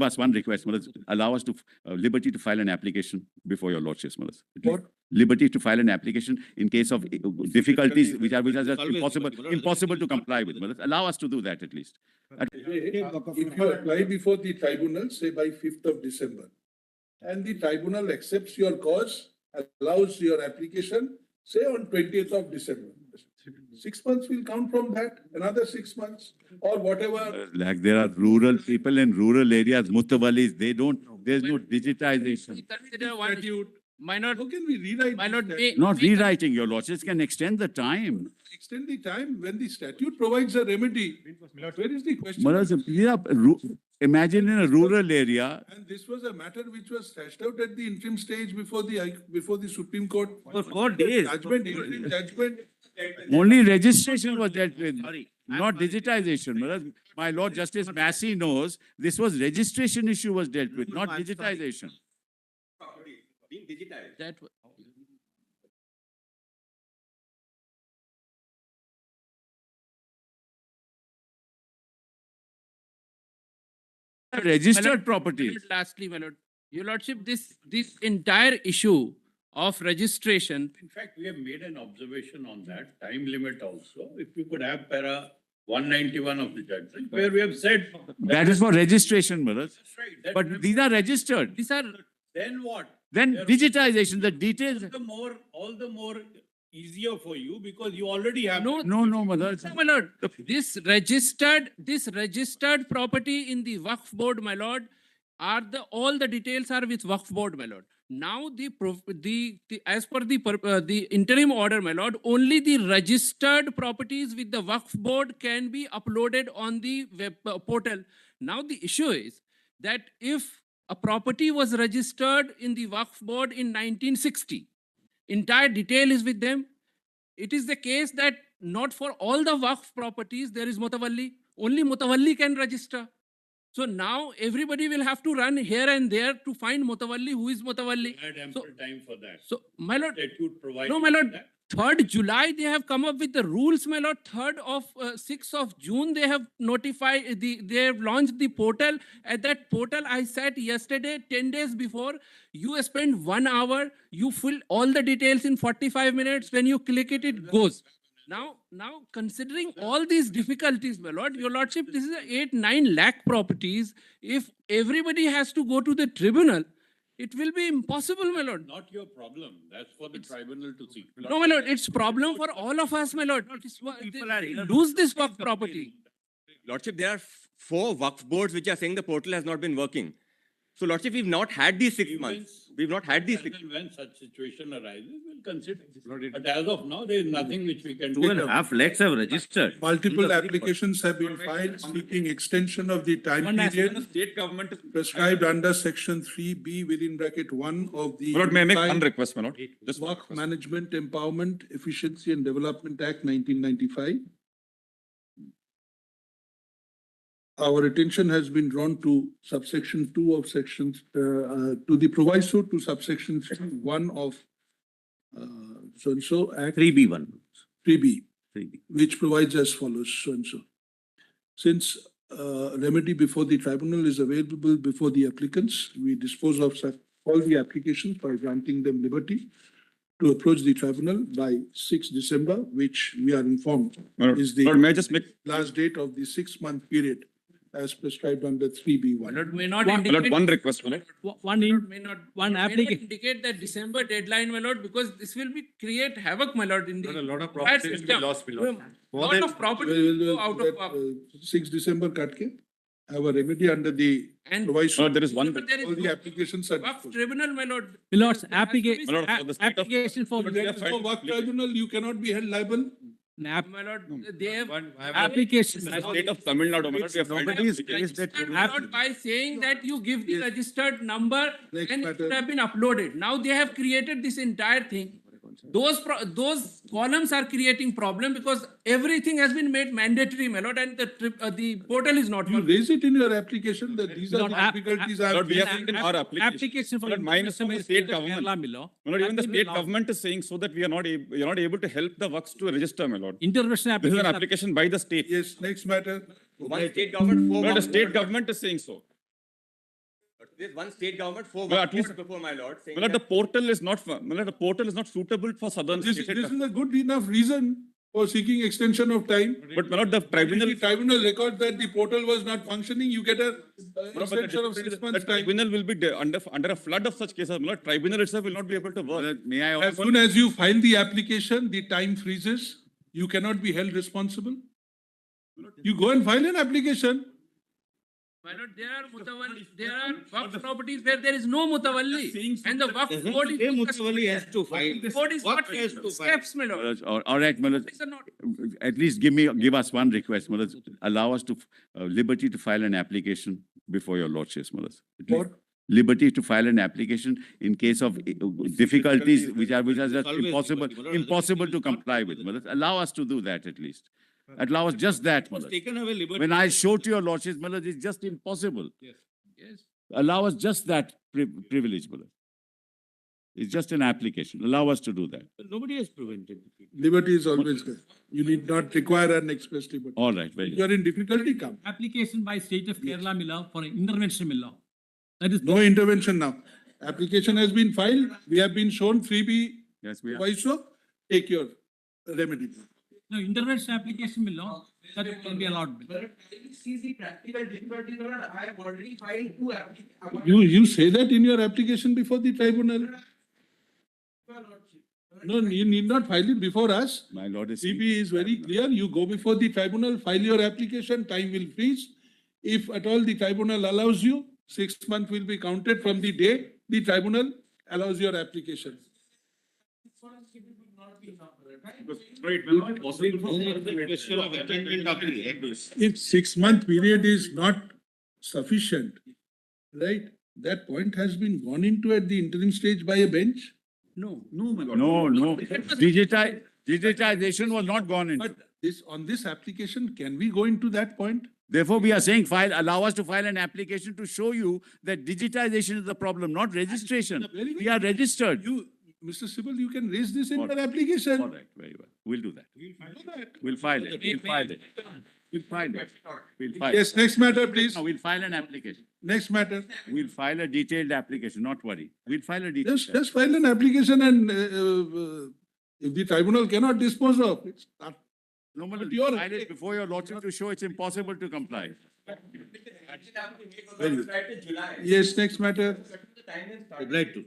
us one request, Malas. Allow us to liberty to file an application before your lordships, Malas. What? Liberty to file an application in case of difficulties which are just impossible to comply with, Malas. Allow us to do that at least. If you apply before the tribunal, say by 5th of December, and the tribunal accepts your cause, allows your application, say on 20th of December. 6 months will count from that, another 6 months, or whatever. Like there are rural people in rural areas, Mutawallis, they don't, there's no digitization. Consider one issue. How can we rewrite? My lord, the statute? Not rewriting, your lordships can extend the time. Extend the time when the statute provides a remedy. Where is the question? Malas, imagine in a rural area, And this was a matter which was thrashed out at the interim stage before the Supreme Court. For 4 days. Judgment. only registration was dealt with, not digitization. Malas, my Lord Justice Massey knows this was registration issue was dealt with, not digitization. Being digitized. That Registered property. Lastly, my lord, your lordship, this entire issue of registration. In fact, we have made an observation on that time limit also. If you could have para 191 of the judgment, where we have said. That is for registration, Malas. That's right. That But we have- these are registered. These are Then what? Then There- digitization, the details. All the more easier for you because you already have. no, No, Malas. no, my lord. This registered property in the waqf board, my lord, all the details are with waqf board, my lord. Now as per the interim order, my lord, only the registered properties with the waqf board can be uploaded on the web portal. Now the issue is that if a property was registered in the waqf board in 1960, entire detail is with them. It is the case that not for all the waqf properties there is mutawalli. Only mutawalli can register. So now everybody will have to run here and there to find mutawalli. Who is mutawalli? We had ample time for that. So my lord, Statute provides. no, my lord. that. 3rd July, they have come up with the rules, my lord. 6th of June, they have notified, they have launched the portal. At that portal, I sat yesterday, 10 days before. You spend 1 hour, you fill all the details in 45 minutes. When you click it, it goes. Now, considering all these difficulties, my lord, your lordship, this is a 8-9 lakh properties. If everybody has to go to the tribunal, it will be impossible, my lord. Not your problem. That's for the tribunal to see. No, my lord, it's problem for all of us, my lord. Lose this waqf property. Lordship, there are 4 waqf boards which are saying the portal has not been working. So, Lordship, we've not had these 6 months. We've not had these 6 months. When such situation arises, we'll consider. But as of now, there is nothing which we can do. 2.5 lakhs have registered. Multiple applications have been filed seeking extension of the time period State government is... prescribed under section 3B within bracket 1 of the My lord, may I make one request, my lord? Just one Waqf request. Management Empowerment, Efficiency and Development Act 1995. Our attention has been drawn to subsection 2 of sections, to the proviso to subsection 1 of so-and-so Act 3B1. 3B, 3B. which provides as follows, so-and-so. Since remedy before the tribunal is available before the applicants, we dispose of all the applications by granting them liberty to approach the tribunal by 6th December, which we are informed My lord, is the Lord, may I just make, last date of the 6-month period as prescribed under 3B1. Lord, may not my lord, indicate. one request, my lord. One application indicate that December deadline, my lord, because this will be create havoc, my lord, in the. A lot of entire property will be system. lost, my lord. Lot of property will go out of. 6 December katke, have a remedy under the And. proviso. No, there is one. But there is All the no applications are. waqf tribunal, my lord. Lord's There has to be My lord, for the state of... application for But we are For fighting- work tribunal, you cannot be held liable. app, My lord, they have. application. In the state of Tamil Nadu, my lord, we have filed- Nobody is raised that. Registered, my lord, by saying that you give the Yes. registered number Next and it matter. should have been uploaded. Now they have created this entire thing. Those columns are creating problem because everything has been made mandatory, my lord, and the portal is not. You raise it in your application that these are Lord, the difficulties I Lord, have we have faced. in our application. Application for. Lord, mine is from the state government. My lord, even the state government is saying so that we are not able to help the works to register, my lord. Intervention This is an application. application by the state. Yes, next matter. One state government, 4 But the waqf state boards. government is saying so. There's one state government, four Well, waqf at least- boards before my lord, saying My lord, the that portal is not, my lord, the portal is not suitable for southern This states. is a good enough reason for seeking extension of time. But my lord, the tribunal, The tribunal records that the portal was not functioning, you get a but the extension of difference 6 is months the time. tribunal will be under a flood of such cases. My lord, tribunal itself will not be able to work. Well, may I As also, soon as you file the application, the time freezes, you cannot be held responsible. You go and file an application. My lord, there are waqf properties where there is no mutawalli. And the waqf board is. Mutawalli has to file. Board is not Waqf has to file. steps, my lord. all right, my lord, These are not. at least give us one request, my lord. Allow us to, liberty to file an application before your lordships, my lord. At least What? Liberty to file an application in case of difficulties which are just Always impossible, liberty, my lord. impossible to Liberty is not comply with, my possible. lord. Allow us to do that at least. Allow us just that, my Was lord. taken away liberty. When I show to your lordships, my lord, it's just impossible. Yes. Allow us just that privilege, my lord. It's just an application. Allow us to do that. Nobody has prevented. Liberty is always good. You need not require an express liberty. All right, very You good. are in difficulty, come. Application by state of Kerala Miller for intervention Miller. That is, No intervention now. Application has been filed, we have been shown 3B, Yes, we are. why so? Take your remedy. no, intervention application Miller, that can be allowed. See the practical difficulties, I have already filed two applications. You say that in your application before the tribunal? No, you need not file it before us. My lord is. 3B is very clear. You go before the tribunal, file your application, time will freeze. If at all the tribunal allows you, 6 months will be counted from the day the tribunal allows your application. Question of attainment of the act. If 6 month period is not sufficient, right, that point has been gone into at the interim stage by a bench. No. No, digitization was not gone into. But this, on this application, can we go into that point? Therefore, we are saying allow us to file an application to show you that digitization is the problem, not registration. Very We are registered. You, Mr. Sibal, you can raise this in All your right. application. All right, very well. We'll do that. We'll file it. We'll file it. We'll file it. We'll file it. Yes, next matter, please. No, we'll file an application. Next matter. We'll file a detailed application, not worry. We'll file a detailed. Just file an application and if the tribunal cannot dispose of, it's not. No, but But you're- file it before your lordship to show it's impossible to comply. Yes, next matter. Obliged to.